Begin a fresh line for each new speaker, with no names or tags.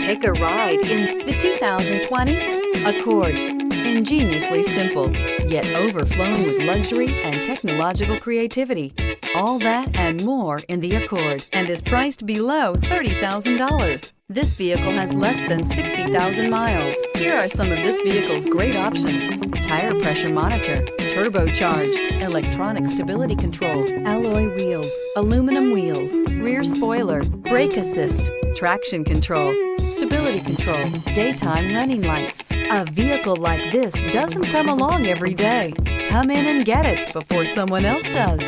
Take a ride in the 2020 Accord. Ingeniously simple, yet overflowing with luxury and technological creativity. All that and more in the Accord, and is priced below $30,000. This vehicle has less than 60,000 miles. Here are some of this vehicle's great options: tire pressure monitor, turbocharged, electronic stability control, alloy wheels, aluminum wheels, rear spoiler, brake assist, traction control, stability control, daytime running lights. A vehicle like this doesn't come along every day. Come in and get it before someone else does.